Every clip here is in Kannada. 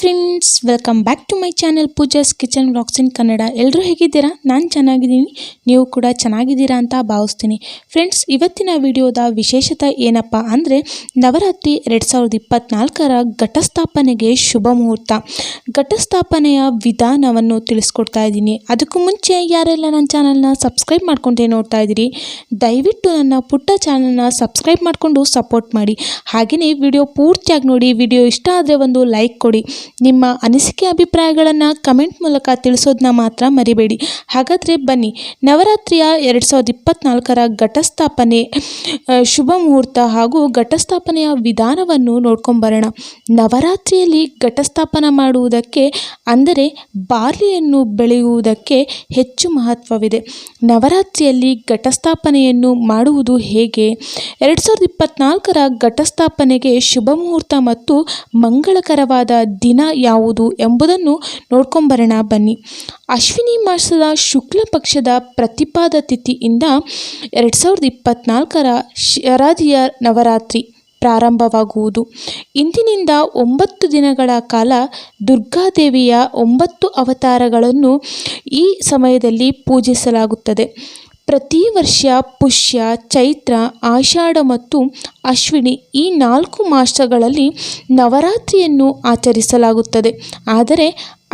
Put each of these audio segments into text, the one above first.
Friends, welcome back to my channel Pooja's kitchen vlogs in Kannada. ಎಲ್ಲರೂ ಹೇಗಿದ್ದೀರಾ? ನಾನು ಚೆನ್ನಾಗಿದ್ದೀನಿ, ನೀವು ಕೂಡ ಚೆನ್ನಾಗಿದ್ದೀರಾ ಅಂತ ಭಾವಿಸ್ತೀನಿ. ಫ್ರೆಂಡ್ಸ್, ಇವತ್ತಿನ ವಿಡಿಯೋದ ವಿಶೇಷತೆ ಏನಪ್ಪ ಅಂದರೆ ನವರಾತ್ರಿ 2024ರ ಘಟಸ್ಥಾಪನೆಗೆ ಶುಭ ಮುಹೂರ್ತ. ಘಟಸ್ಥಾಪನೆಯ ವಿಧಾನವನ್ನು ತಿಳಿಸ್ಕೊಡ್ತಾ ಇದ್ದೀನಿ. ಅದಕ್ಕೂ ಮುಂಚೆ ಯಾರೆಲ್ಲ ನನ್ನ ಚಾನಲ್ನ ಸಬ್ಸ್ಕ್ರೈಬ್ ಮಾಡ್ಕೊಂಡೇ ನೋಡ್ತಾ ಇದ್ದೀರಿ, ದಯವಿಟ್ಟು ನನ್ನ ಪುಟ್ಟ ಚಾನಲ್ನ ಸಬ್ಸ್ಕ್ರೈಬ್ ಮಾಡಿಕೊಂಡು ಸಪೋರ್ಟ್ ಮಾಡಿ. ಹಾಗೆಯೇ ವಿಡಿಯೋ ಪೂರ್ತಿಯಾಗಿ ನೋಡಿ. ವಿಡಿಯೋ ಇಷ್ಟ ಆದರೆ ಒಂದು ಲೈಕ್ ಕೊಡಿ. ನಿಮ್ಮ ಅನಿಸಿಕೆ ಅಭಿಪ್ರಾಯಗಳನ್ನು ಕಮೆಂಟ್ ಮೂಲಕ ತಿಳಿಸೋದನ್ನ ಮಾತ್ರ ಮರಿಬೇಡಿ. ಹಾಗಾದರೆ ಬನ್ನಿ, ನವರಾತ್ರಿಯ 2024ರ ಘಟಸ್ಥಾಪನೆ ಶುಭ ಮುಹೂರ್ತ ಹಾಗೂ ಘಟಸ್ಥಾಪನೆಯ ವಿಧಾನವನ್ನು ನೋಡ್ಕೊಂಬರೋಣ. ನವರಾತ್ರಿಯಲ್ಲಿ ಘಟಸ್ಥಾಪನೆ ಮಾಡುವುದಕ್ಕೆ ಅಂದರೆ ಬಾರ್ಲಿಯನ್ನು ಬೆಳೆಯುವುದಕ್ಕೆ ಹೆಚ್ಚು ಮಹತ್ವವಿದೆ. ನವರಾತ್ರಿಯಲ್ಲಿ ಘಟಸ್ಥಾಪನೆಯನ್ನು ಮಾಡುವುದು ಹೇಗೆ? 2024ರ ಘಟಸ್ಥಾಪನೆಗೆ ಶುಭ ಮುಹೂರ್ತ ಮತ್ತು ಮಂಗಳಕರವಾದ ದಿನ ಯಾವುದು ಎಂಬುದನ್ನು ನೋಡ್ಕೊಂಬರೋಣ ಬನ್ನಿ. ಅಶ್ವಿನಿ ಮಾಸದ ಶುಕ್ಲ ಪಕ್ಷದ ಪ್ರತಿಪಾದ ತಿಥಿಯಿಂದ 2024ರ ಶಾರದೀಯ ನವರಾತ್ರಿ ಪ್ರಾರಂಭವಾಗುವುದು. ಇಂದಿನಿಂದ 9 ದಿನಗಳ ಕಾಲ ದುರ್ಗಾದೇವಿಯ 9 ಅವತಾರಗಳನ್ನು ಈ ಸಮಯದಲ್ಲಿ ಪೂಜಿಸಲಾಗುತ್ತದೆ. ಪ್ರತಿ ವರ್ಷ ಪುಷ್ಯ, ಚೈತ್ರ, ಆಷಾಢ ಮತ್ತು ಅಶ್ವಿನಿ ಈ 4 ಮಾಸಗಳಲ್ಲಿ ನವರಾತ್ರಿಯನ್ನು ಆಚರಿಸಲಾಗುತ್ತದೆ. ಆದರೆ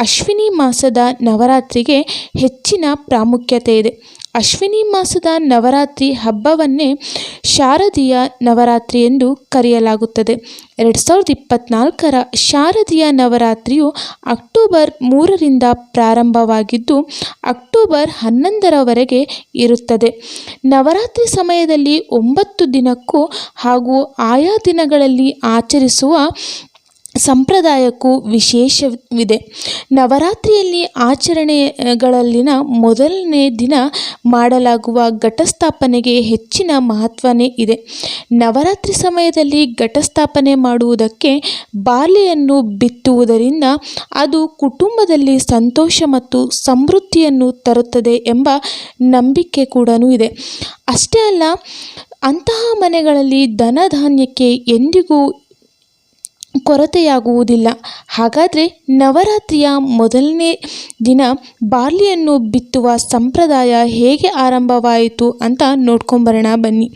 ಅಶ್ವಿನಿ ಮಾಸದ ನವರಾತ್ರಿಗೆ ಹೆಚ್ಚಿನ ಪ್ರಾಮುಖ್ಯತೆ ಇದೆ. ಅಶ್ವಿನಿ ಮಾಸದ ನವರಾತ್ರಿ ಹಬ್ಬವನ್ನೇ ಶಾರದೀಯ ನವರಾತ್ರಿ ಎಂದು ಕರೆಯಲಾಗುತ್ತದೆ. 2024ರ ಶಾರದೀಯ ನವರಾತ್ರಿಯು ಅಕ್ಟೋಬರ್ 3ರಿಂದ ಪ್ರಾರಂಭವಾಗಿದ್ದು ಅಕ್ಟೋಬರ್ 11ರವರೆಗೆ ಇರುತ್ತದೆ. ನವರಾತ್ರಿ ಸಮಯದಲ್ಲಿ 9 ದಿನಕ್ಕೂ ಹಾಗೂ ಆಯಾ ದಿನಗಳಲ್ಲಿ ಆಚರಿಸುವ ಸಂಪ್ರದಾಯಕ್ಕೂ ವಿಶೇಷವಿದೆ. ನವರಾತ್ರಿಯಲ್ಲಿ ಆಚರಣೆಗಳಲ್ಲಿನ ಮೊದಲನೇ ದಿನ ಮಾಡಲಾಗುವ ಘಟಸ್ಥಾಪನೆಗೆ ಹೆಚ್ಚಿನ ಮಹತ್ವನೇ ಇದೆ. ನವರಾತ್ರಿ ಸಮಯದಲ್ಲಿ ಘಟಸ್ಥಾಪನೆ ಮಾಡುವುದಕ್ಕೆ ಬಾರ್ಲಿಯನ್ನು ಬಿತ್ತುವುದರಿಂದ ಅದು ಕುಟುಂಬದಲ್ಲಿ ಸಂತೋಷ ಮತ್ತು ಸಮೃದ್ಧಿಯನ್ನು ತರುತ್ತದೆ ಎಂಬ ನಂಬಿಕೆ ಕೂಡ ಇದೆ. ಅಷ್ಟೇ ಅಲ್ಲ, ಅಂತಹ ಮನೆಗಳಲ್ಲಿ ಧನಧಾನ್ಯಕ್ಕೆ ಎಂದಿಗೂ ಕೊರತೆಯಾಗುವುದಿಲ್ಲ. ಹಾಗಾದರೆ ನವರಾತ್ರಿಯ ಮೊದಲನೇ ದಿನ ಬಾರ್ಲಿಯನ್ನು ಬಿತ್ತುವ ಸಂಪ್ರದಾಯ ಹೇಗೆ ಆರಂಭವಾಯಿತು ಅಂತ ನೋಡ್ಕೊಂಬರೋಣ ಬನ್ನಿ.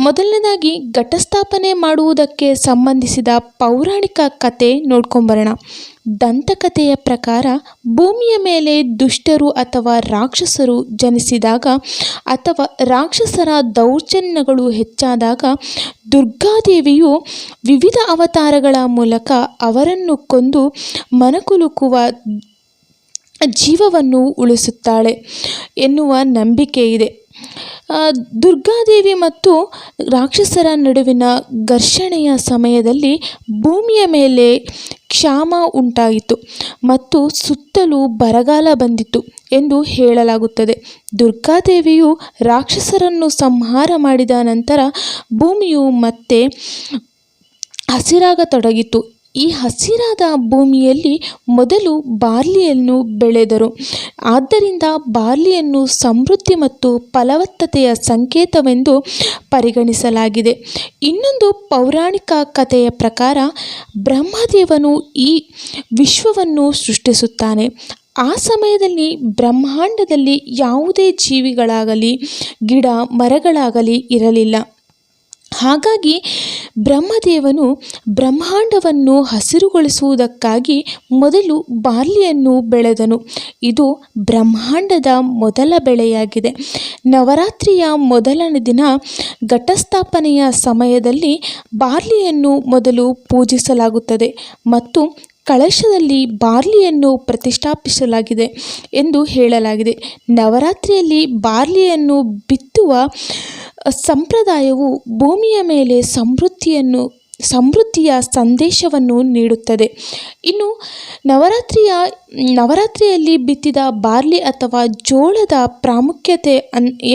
ಮೊದಲನೇದಾಗಿ ಘಟಸ್ಥಾಪನೆ ಮಾಡುವುದಕ್ಕೆ ಸಂಬಂಧಿಸಿದ ಪೌರಾಣಿಕ ಕತೆ ನೋಡ್ಕೊಂಬರೋಣ. ದಂತಕಥೆಯ ಪ್ರಕಾರ ಭೂಮಿಯ ಮೇಲೆ ದುಷ್ಟರು ಅಥವಾ ರಾಕ್ಷಸರು ಜನಿಸಿದಾಗ ಅಥವಾ ರಾಕ್ಷಸರ ದೌರ್ಜನ್ಯಗಳು ಹೆಚ್ಚಾದಾಗ ದುರ್ಗಾದೇವಿಯು ವಿವಿಧ ಅವತಾರಗಳ ಮೂಲಕ ಅವರನ್ನು ಕೊಂದು ಮನಕುಲುಕುವ ಜೀವವನ್ನು ಉಳಿಸುತ್ತಾಳೆ ಎನ್ನುವ ನಂಬಿಕೆ ಇದೆ. ದುರ್ಗಾದೇವಿ ಮತ್ತು ರಾಕ್ಷಸರ ನಡುವಿನ ಘರ್ಷಣೆಯ ಸಮಯದಲ್ಲಿ ಭೂಮಿಯ ಮೇಲೆ ಕ್ಷಾಮ ಉಂಟಾಯಿತು ಮತ್ತು ಸುತ್ತಲೂ ಬರಗಾಲ ಬಂದಿತು ಎಂದು ಹೇಳಲಾಗುತ್ತದೆ. ದುರ್ಗಾದೇವಿಯು ರಾಕ್ಷಸರನ್ನು ಸಂಹಾರ ಮಾಡಿದ ನಂತರ ಭೂಮಿಯು ಮತ್ತೆ ಹಸಿರಾಗತೊಡಗಿತು. ಈ ಹಸಿರಾದ ಭೂಮಿಯಲ್ಲಿ ಮೊದಲು ಬಾರ್ಲಿಯನ್ನು ಬೆಳೆದರು. ಆದ್ದರಿಂದ ಬಾರ್ಲಿಯನ್ನು ಸಮೃದ್ಧಿ ಮತ್ತು ಫಲವತ್ತತೆಯ ಸಂಕೇತವೆಂದು ಪರಿಗಣಿಸಲಾಗಿದೆ. ಇನ್ನೊಂದು ಪೌರಾಣಿಕ ಕಥೆಯ ಪ್ರಕಾರ ಬ್ರಹ್ಮದೇವನು ಈ ವಿಶ್ವವನ್ನು ಸೃಷ್ಟಿಸುತ್ತಾನೆ. ಆ ಸಮಯದಲ್ಲಿ ಬ್ರಹ್ಮಾಂಡದಲ್ಲಿ ಯಾವುದೇ ಜೀವಿಗಳಾಗಲಿ ಗಿಡ ಮರಗಳಾಗಲಿ ಇರಲಿಲ್ಲ. ಹಾಗಾಗಿ ಬ್ರಹ್ಮದೇವನು ಬ್ರಹ್ಮಾಂಡವನ್ನು ಹಸಿರುಗೊಳಿಸುವುದಕ್ಕಾಗಿ ಮೊದಲು ಬಾರ್ಲಿಯನ್ನು ಬೆಳೆದನು. ಇದು ಬ್ರಹ್ಮಾಂಡದ ಮೊದಲ ಬೆಳೆಯಾಗಿದೆ. ನವರಾತ್ರಿಯ ಮೊದಲನೇ ದಿನ ಘಟಸ್ಥಾಪನೆಯ ಸಮಯದಲ್ಲಿ ಬಾರ್ಲಿಯನ್ನು ಮೊದಲು ಪೂಜಿಸಲಾಗುತ್ತದೆ ಮತ್ತು ಕಳಶದಲ್ಲಿ ಬಾರ್ಲಿಯನ್ನು ಪ್ರತಿಷ್ಠಾಪಿಸಲಾಗಿದೆ ಎಂದು ಹೇಳಲಾಗಿದೆ. ನವರಾತ್ರಿಯಲ್ಲಿ ಬಾರ್ಲಿಯನ್ನು ಬಿತ್ತುವ ಸಂಪ್ರದಾಯವು ಭೂಮಿಯ ಮೇಲೆ ಸಮೃದ್ಧಿಯ ಸಂದೇಶವನ್ನು ನೀಡುತ್ತದೆ. ಇನ್ನು ನವರಾತ್ರಿಯ ನವರಾತ್ರಿಯಲ್ಲಿ ಬಿತ್ತಿದ ಬಾರ್ಲಿ ಅಥವಾ ಜೋಳದ ಪ್ರಾಮುಖ್ಯತೆ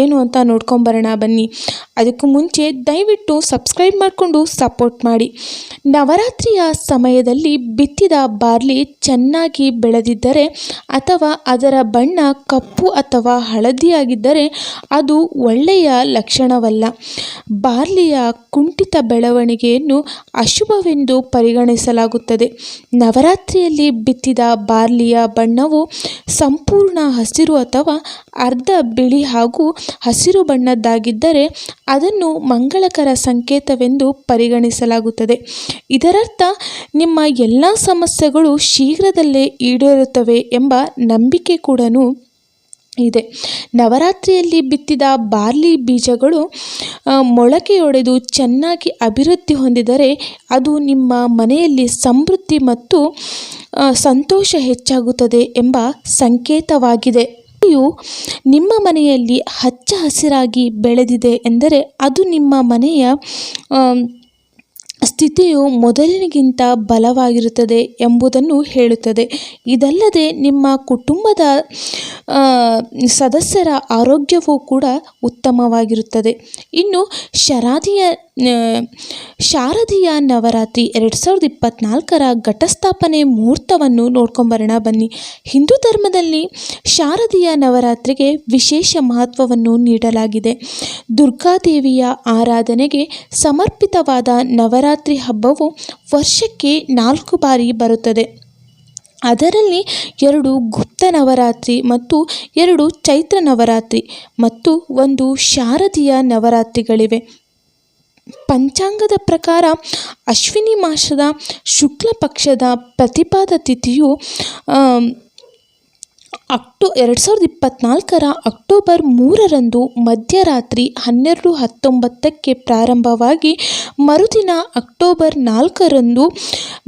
ಏನು ಅಂತ ನೋಡ್ಕೊಂಬರೋಣ ಬನ್ನಿ. ಅದಕ್ಕೂ ಮುಂಚೆ ದಯವಿಟ್ಟು ಸಬ್ಸ್ಕ್ರೈಬ್ ಮಾಡಿಕೊಂಡು ಸಪೋರ್ಟ್ ಮಾಡಿ. ನವರಾತ್ರಿಯ ಸಮಯದಲ್ಲಿ ಬಿತ್ತಿದ ಬಾರ್ಲಿ ಚೆನ್ನಾಗಿ ಬೆಳೆದಿದ್ದರೆ ಅಥವಾ ಅದರ ಬಣ್ಣ ಕಪ್ಪು ಅಥವಾ ಹಳದಿಯಾಗಿದ್ದರೆ ಅದು ಒಳ್ಳೆಯ ಲಕ್ಷಣವಲ್ಲ. ಬಾರ್ಲಿಯ ಕುಂಠಿತ ಬೆಳವಣಿಗೆಯನ್ನು ಅಶುಭವೆಂದು ಪರಿಗಣಿಸಲಾಗುತ್ತದೆ. ನವರಾತ್ರಿಯಲ್ಲಿ ಬಿತ್ತಿದ ಬಾರ್ಲಿಯ ಬಣ್ಣವು ಸಂಪೂರ್ಣ ಹಸಿರು ಅಥವಾ ಅರ್ಧ ಬಿಳಿ ಹಾಗೂ ಹಸಿರು ಬಣ್ಣದ್ದಾಗಿದ್ದರೆ ಅದನ್ನು ಮಂಗಳಕರ ಸಂಕೇತವೆಂದು ಪರಿಗಣಿಸಲಾಗುತ್ತದೆ. ಇದರರ್ಥ ನಿಮ್ಮ ಎಲ್ಲ ಸಮಸ್ಯೆಗಳು ಶೀಘ್ರದಲ್ಲೇ ಈಡೇರುತ್ತವೆ ಎಂಬ ನಂಬಿಕೆ ಕೂಡ ಇದೆ. ನವರಾತ್ರಿಯಲ್ಲಿ ಬಿತ್ತಿದ ಬಾರ್ಲಿ ಬೀಜಗಳು ಮೊಳಕೆಯೊಡೆದು ಚೆನ್ನಾಗಿ ಅಭಿವೃದ್ಧಿ ಹೊಂದಿದರೆ ಅದು ನಿಮ್ಮ ಮನೆಯಲ್ಲಿ ಸಮೃದ್ಧಿ ಮತ್ತು ಸಂತೋಷ ಹೆಚ್ಚಾಗುತ್ತದೆ ಎಂಬ ಸಂಕೇತವಾಗಿದೆ. ನಿಮ್ಮ ಮನೆಯಲ್ಲಿ ಹಚ್ಚ ಹಸಿರಾಗಿ ಬೆಳೆದಿದೆ ಎಂದರೆ ಅದು ನಿಮ್ಮ ಮನೆಯ ಸ್ಥಿತಿಯು ಮೊದಲಿನಗಿಂತ ಬಲವಾಗಿರುತ್ತದೆ ಎಂಬುದನ್ನು ಹೇಳುತ್ತದೆ. ಇದಲ್ಲದೆ ನಿಮ್ಮ ಕುಟುಂಬದ ಸದಸ್ಯರ ಆರೋಗ್ಯವೂ ಕೂಡ ಉತ್ತಮವಾಗಿರುತ್ತದೆ. ಇನ್ನು ಶಾರದೀಯ ನವರಾತ್ರಿ 2024ರ ಘಟಸ್ಥಾಪನೆ ಮುಹೂರ್ತವನ್ನು ನೋಡ್ಕೊಂಬರೋಣ ಬನ್ನಿ. ಹಿಂದೂ ಧರ್ಮದಲ್ಲಿ ಶಾರದೀಯ ನವರಾತ್ರಿಗೆ ವಿಶೇಷ ಮಹತ್ವವನ್ನು ನೀಡಲಾಗಿದೆ. ದುರ್ಗಾದೇವಿಯ ಆರಾಧನೆಗೆ ಸಮರ್ಪಿತವಾದ ನವರಾತ್ರಿ ಹಬ್ಬವು ವರ್ಷಕ್ಕೆ 4 ಬಾರಿ ಬರುತ್ತದೆ. ಅದರಲ್ಲಿ 2 ಗುಪ್ತ ನವರಾತ್ರಿ ಮತ್ತು 2 ಚೈತ್ರ ನವರಾತ್ರಿ ಮತ್ತು 1 ಶಾರದೀಯ ನವರಾತ್ರಿಗಳಿವೆ. ಪಂಚಾಂಗದ ಪ್ರಕಾರ ಅಶ್ವಿನಿ ಮಾಸದ ಶುಕ್ಲ ಪಕ್ಷದ ಪ್ರತಿಪಾದ ತಿಥಿಯು 2024ರ ಅಕ್ಟೋಬರ್ 3ರಂದು ಮಧ್ಯರಾತ್ರಿ 12:19ಕ್ಕೆ ಪ್ರಾರಂಭವಾಗಿ ಮರುದಿನ ಅಕ್ಟೋಬರ್ 4ರಂದು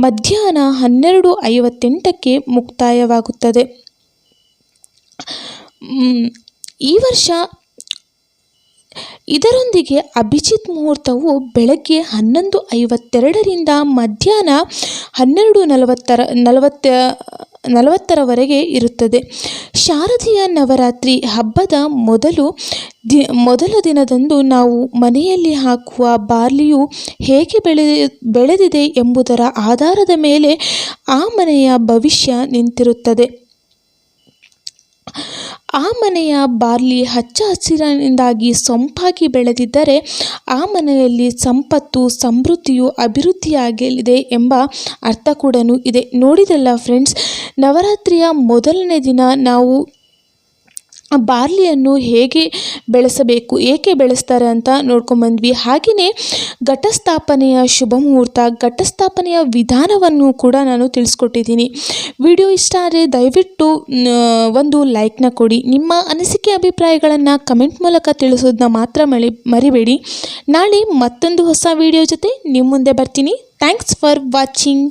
ಮಧ್ಯಾಹ್ನ 12:58ಕ್ಕೆ ಮುಕ್ತಾಯವಾಗುತ್ತದೆ. ಈ ವರ್ಷ ಇದರೊಂದಿಗೆ ಅಭಿಜಿತ್ ಮುಹೂರ್ತವು ಬೆಳಗ್ಗೆ 11:52ರಿಂದ ಮಧ್ಯಾಹ್ನ 12:40ರವರೆಗೆ ಇರುತ್ತದೆ. ಶಾರದೀಯ ನವರಾತ್ರಿ ಹಬ್ಬದ ಮೊದಲ ದಿನದಂದು ನಾವು ಮನೆಯಲ್ಲಿ ಹಾಕುವ ಬಾರ್ಲಿಯು ಹೇಗೆ ಬೆಳೆದಿದೆ ಎಂಬುದರ ಆಧಾರದ ಮೇಲೆ ಆ ಮನೆಯ ಭವಿಷ್ಯ ನಿಂತಿರುತ್ತದೆ. ಆ ಮನೆಯ ಬಾರ್ಲಿ ಹಚ್ಚ ಹಸಿರಿನಿಂದಾಗಿ ಸೊಂಪಾಗಿ ಬೆಳೆದಿದ್ದರೆ ಆ ಮನೆಯಲ್ಲಿ ಸಂಪತ್ತು ಸಮೃದ್ಧಿಯು ಅಭಿವೃದ್ಧಿಯಾಗಲಿದೆ ಎಂಬ ಅರ್ಥ ಕೂಡ ಇದೆ. ನೋಡಿದಲ್ಲ ಫ್ರೆಂಡ್ಸ್, ನವರಾತ್ರಿಯ ಮೊದಲನೇ ದಿನ ನಾವು ಬಾರ್ಲಿಯನ್ನು ಹೇಗೆ ಬೆಳೆಸಬೇಕು, ಏಕೆ ಬೆಳೆಸ್ತಾರೆ ಅಂತ ನೋಡ್ಕೊಂಬಂದ್ವಿ. ಹಾಗೆಯೇ ಘಟಸ್ಥಾಪನೆಯ ಶುಭ ಮುಹೂರ್ತ, ಘಟಸ್ಥಾಪನೆಯ ವಿಧಾನವನ್ನು ಕೂಡ ನಾನು ತಿಳಿಸ್ಕೊಟ್ಟಿದ್ದೀನಿ. ವಿಡಿಯೋ ಇಷ್ಟ ಆದರೆ ದಯವಿಟ್ಟು ಒಂದು ಲೈಕ್ನ ಕೊಡಿ. ನಿಮ್ಮ ಅನಿಸಿಕೆ ಅಭಿಪ್ರಾಯಗಳನ್ನು ಕಮೆಂಟ್ ಮೂಲಕ ತಿಳಿಸೋದನ್ನ ಮಾತ್ರ ಮರಿಬೇಡಿ. ನಾಳೆ ಮತ್ತೊಂದು ಹೊಸ ವಿಡಿಯೋ ಜೊತೆ ನಿಮ್ಮ ಮುಂದೆ ಬರ್ತೀನಿ. Thanks for watching.